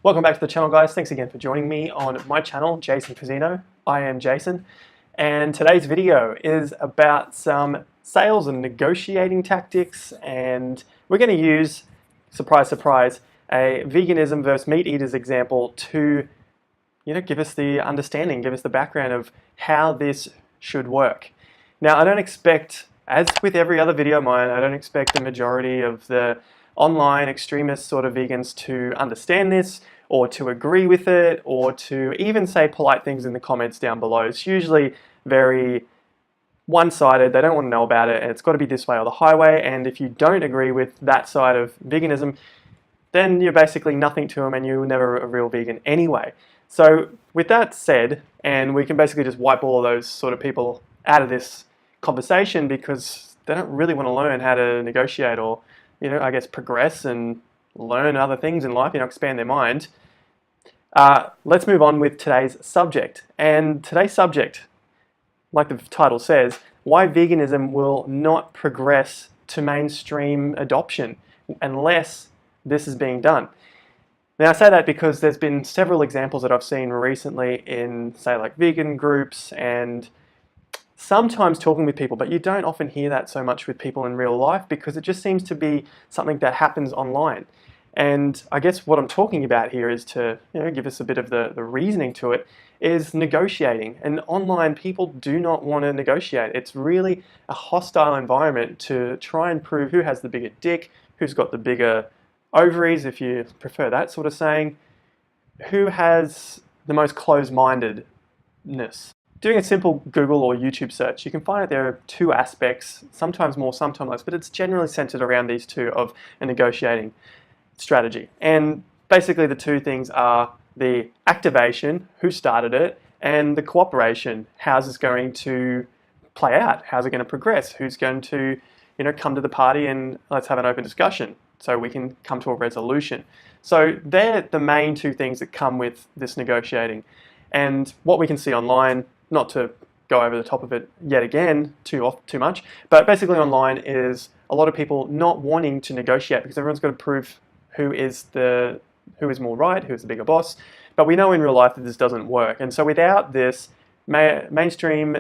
Welcome back to the channel, guys. Thanks again for joining me on my channel, Jason Pizzino. I am Jason, and today's video is about some sales and negotiating tactics, and we're going to use, surprise, surprise, a veganism versus meat eaters example to, give us the understanding, give us the background of how this should work. Now, I don't expect, as with every other video of mine, I don't expect the majority of the online extremist sort of vegans to understand this, or to agree with it, or to even say polite things in the comments down below. It's usually very one-sided. They don't want to know about it, and it's got to be this way or the highway. And if you don't agree with that side of veganism, then you're basically nothing to them, and you're never a real vegan anyway. So with that said, and we can basically just wipe all of those sort of people out of this conversation because they don't really want to learn how to negotiate or, I guess, progress and learn other things in life, expand their mind. Let's move on with today's subject. And today's subject, like the title says, why veganism will not progress to mainstream adoption unless this is being done. Now, I say that because there's been several examples that I've seen recently in, say, like vegan groups and sometimes talking with people, but you don't often hear that so much with people in real life because it just seems to be something that happens online. And I guess what I'm talking about here is to give us a bit of the reasoning to it, is negotiating. And online, people do not want to negotiate. It's really a hostile environment to try and prove who has the bigger dick, who's got the bigger ovaries, if you prefer that sort of saying, who has the most closed-mindedness. Doing a simple Google or YouTube search, you can find that there are two aspects, sometimes more, sometimes less, but it's generally centered around these two of a negotiating strategy. And basically the two things are the activation, who started it, and the cooperation, how's this going to play out, how's it going to progress, who's going to come to the party and let's have an open discussion so we can come to a resolution. So they're the main two things that come with this negotiating. And what we can see online, not to go over the top of it yet again too much, but basically online is a lot of people not wanting to negotiate because everyone's got to prove who is more right, who's the bigger boss. But we know in real life that this doesn't work. And so without this, mainstream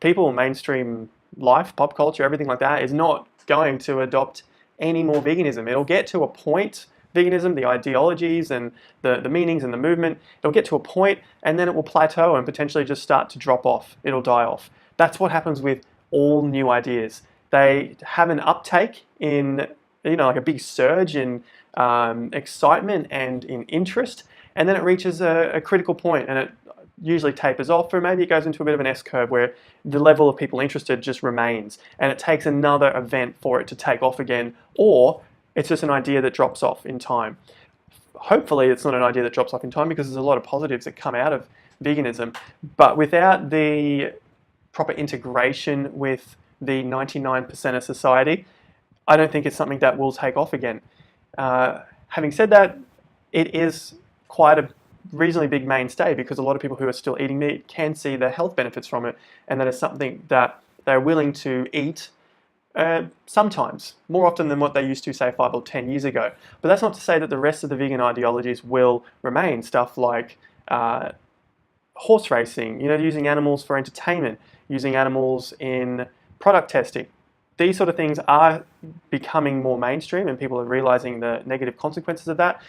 people, mainstream life, pop culture, everything like that is not going to adopt any more veganism. It'll get to a point, veganism, the ideologies and the meanings and the movement, it'll get to a point and then it will plateau and potentially just start to drop off. It'll die off. That's what happens with all new ideas. They have an uptake in like a big surge in excitement and in interest, and then it reaches a critical point and it usually tapers off, or maybe it goes into a bit of an S-curve where the level of people interested just remains and it takes another event for it to take off again, or it's just an idea that drops off in time. Hopefully it's not an idea that drops off in time because there's a lot of positives that come out of veganism, but without the proper integration with the 99% of society, I don't think it's something that will take off again. Having said that, it is quite a reasonably big mainstay because a lot of people who are still eating meat can see the health benefits from it, and that is something that they're willing to eat sometimes, more often than what they used to, say, 5 or 10 years ago. But that's not to say that the rest of the vegan ideologies will remain. Stuff like horse racing, using animals for entertainment, using animals in product testing. These sort of things are becoming more mainstream and people are realizing the negative consequences of that,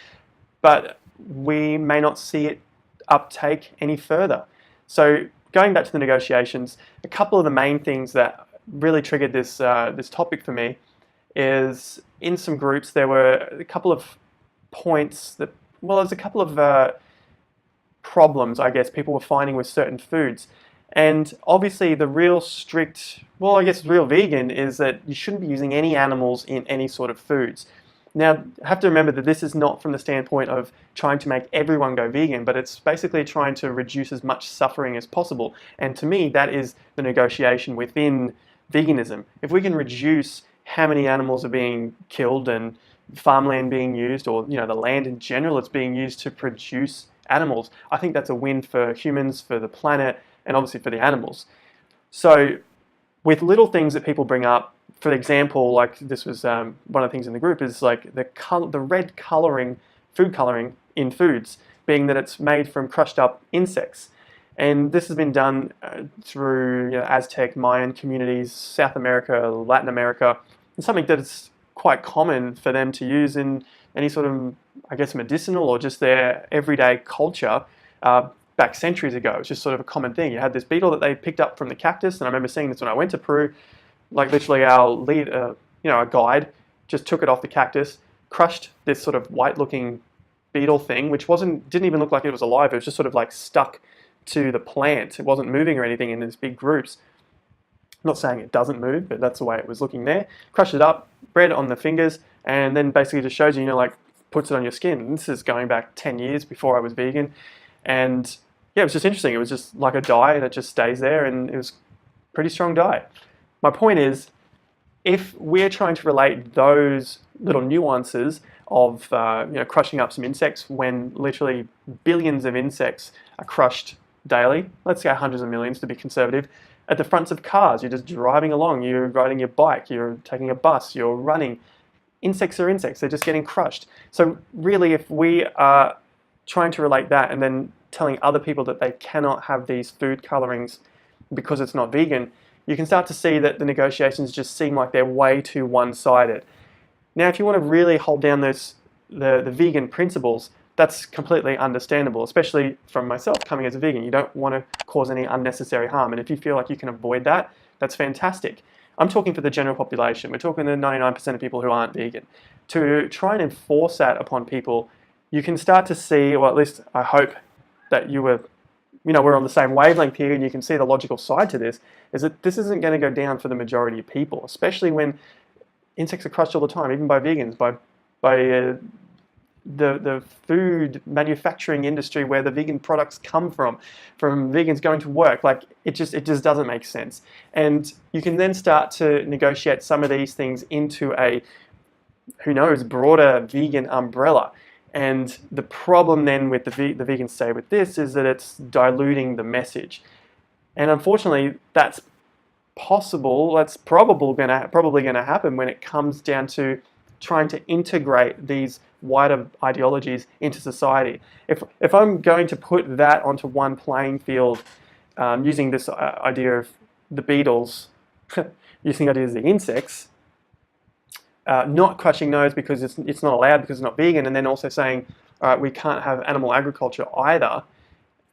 but we may not see it uptake any further. So going back to the negotiations, a couple of the main things that really triggered this topic for me is in some groups there were a couple of points that, there's a couple of problems, I guess, people were finding with certain foods. And obviously the real strict, real vegan is that you shouldn't be using any animals in any sort of foods. Now, have to remember that this is not from the standpoint of trying to make everyone go vegan, but it's basically trying to reduce as much suffering as possible. And to me, that is the negotiation within veganism. If we can reduce how many animals are being killed and farmland being used, or the land in general that's being used to produce animals, I think that's a win for humans, for the planet, and obviously for the animals. So with little things that people bring up, for example, like this was one of the things in the group, is like the red colouring, food colouring in foods, being that it's made from crushed up insects. And this has been done through Aztec, Mayan communities, South America, Latin America. It's something that is quite common for them to use in any sort of, I guess, medicinal or just their everyday culture back centuries ago. It's just sort of a common thing. You had this beetle that they picked up from the cactus, and I remember seeing this when I went to Peru. Like literally our lead, a guide, just took it off the cactus, crushed this sort of white-looking beetle thing, which didn't even look like it was alive. It was just sort of like stuck to the plant. It wasn't moving or anything in these big groups. I'm not saying it doesn't move, but that's the way it was looking there. Crushed it up, bread on the fingers, and then basically just shows you, like puts it on your skin. This is going back 10 years before I was vegan. And yeah, it was just interesting. It was just like a dye that just stays there, and it was pretty strong dye. My point is, if we're trying to relate those little nuances of crushing up some insects when literally billions of insects are crushed daily, let's say hundreds of millions to be conservative, at the fronts of cars, you're just driving along, you're riding your bike, you're taking a bus, you're running. Insects are insects, they're just getting crushed. So really, if we are trying to relate that and then telling other people that they cannot have these food colorings because it's not vegan, you can start to see that the negotiations just seem like they're way too one-sided. Now, if you want to really hold down the vegan principles, that's completely understandable, especially from myself coming as a vegan. You don't want to cause any unnecessary harm, and if you feel like you can avoid that, that's fantastic. I'm talking for the general population. We're talking the 99% of people who aren't vegan. To try and enforce that upon people, you can start to see, or at least I hope that we're on the same wavelength here, and you can see the logical side to this, is that this isn't going to go down for the majority of people, especially when insects are crushed all the time, even by vegans, by the food manufacturing industry where the vegan products come from vegans going to work. Like it just doesn't make sense. And you can then start to negotiate some of these things into a, who knows, broader vegan umbrella. And the problem then with the vegans say with this is that it's diluting the message. And unfortunately, that's possible. That's probably going to happen when it comes down to trying to integrate these wider ideologies into society. If I'm going to put that onto one playing field, using this idea of the beetles, using the idea of the insects, not crushing those because it's not allowed because it's not vegan, and then also saying, all right, we can't have animal agriculture either,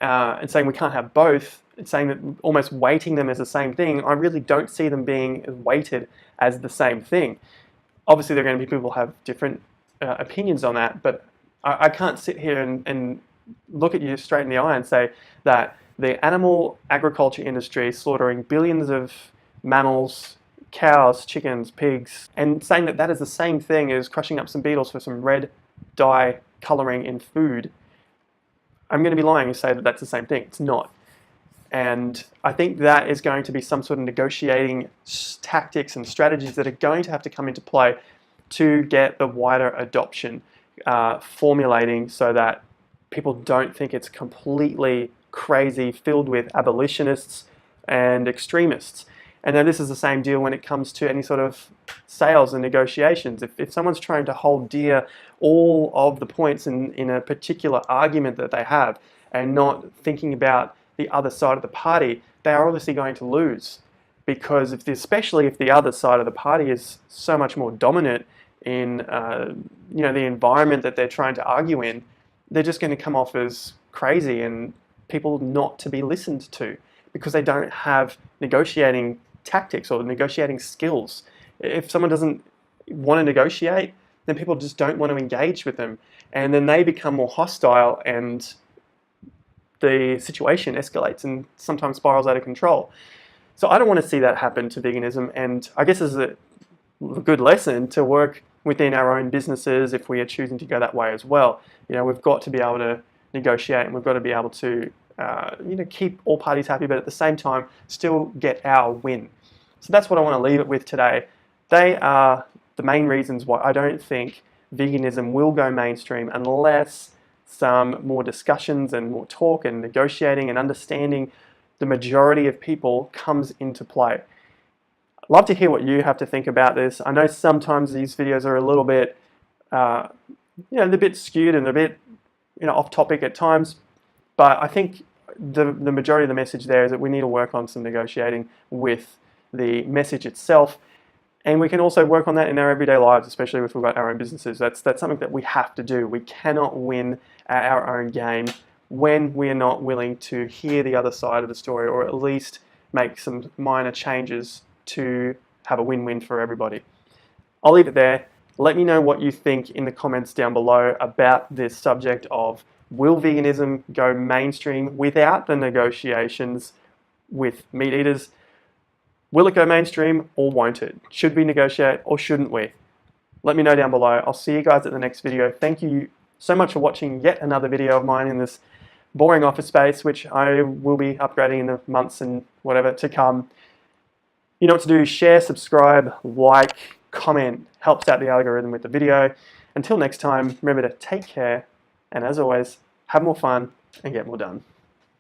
and saying we can't have both, and saying that almost weighting them as the same thing, I really don't see them being weighted as the same thing. Obviously, there are going to be people who have different opinions on that, but I can't sit here and look at you straight in the eye and say that the animal agriculture industry slaughtering billions of mammals, cows, chickens, pigs, and saying that that is the same thing as crushing up some beetles for some red dye coloring in food, I'm going to be lying and say that that's the same thing. It's not. And I think that is going to be some sort of negotiating tactics and strategies that are going to have to come into play to get the wider adoption formulating so that people don't think it's completely crazy, filled with abolitionists and extremists. And then this is the same deal when it comes to any sort of sales and negotiations. If someone's trying to hold dear all of the points in a particular argument that they have and not thinking about the other side of the party, they are obviously going to lose. Because especially if the other side of the party is so much more dominant in the environment that they're trying to argue in, they're just going to come off as crazy and people not to be listened to because they don't have negotiating tactics or negotiating skills. If someone doesn't want to negotiate, then people just don't want to engage with them, and then they become more hostile and the situation escalates and sometimes spirals out of control. So I don't want to see that happen to veganism, and I guess it's a good lesson to work within our own businesses if we are choosing to go that way as well. We've got to be able to negotiate, and we've got to be able to keep all parties happy, but at the same time still get our win. So that's what I want to leave it with today. They are the main reasons why I don't think veganism will go mainstream unless some more discussions and more talk and negotiating and understanding the majority of people comes into play. I'd love to hear what you have to think about this. I know sometimes these videos are a little bit, they're a bit skewed and a bit off topic at times, but I think the majority of the message there is that we need to work on some negotiating with the message itself. And we can also work on that in our everyday lives, especially if we've got our own businesses. That's something that we have to do. We cannot win at our own game when we are not willing to hear the other side of the story, or at least make some minor changes to have a win-win for everybody. I'll leave it there. Let me know what you think in the comments down below about this subject of, will veganism go mainstream without the negotiations with meat eaters? Will it go mainstream or won't it? Should we negotiate or shouldn't we? Let me know down below. I'll see you guys at the next video. Thank you so much for watching yet another video of mine in this boring office space, which I will be upgrading in the months and whatever to come. You know what to do. Share, subscribe, like, comment. Helps out the algorithm with the video. Until next time, remember to take care, and as always, have more fun and get more done.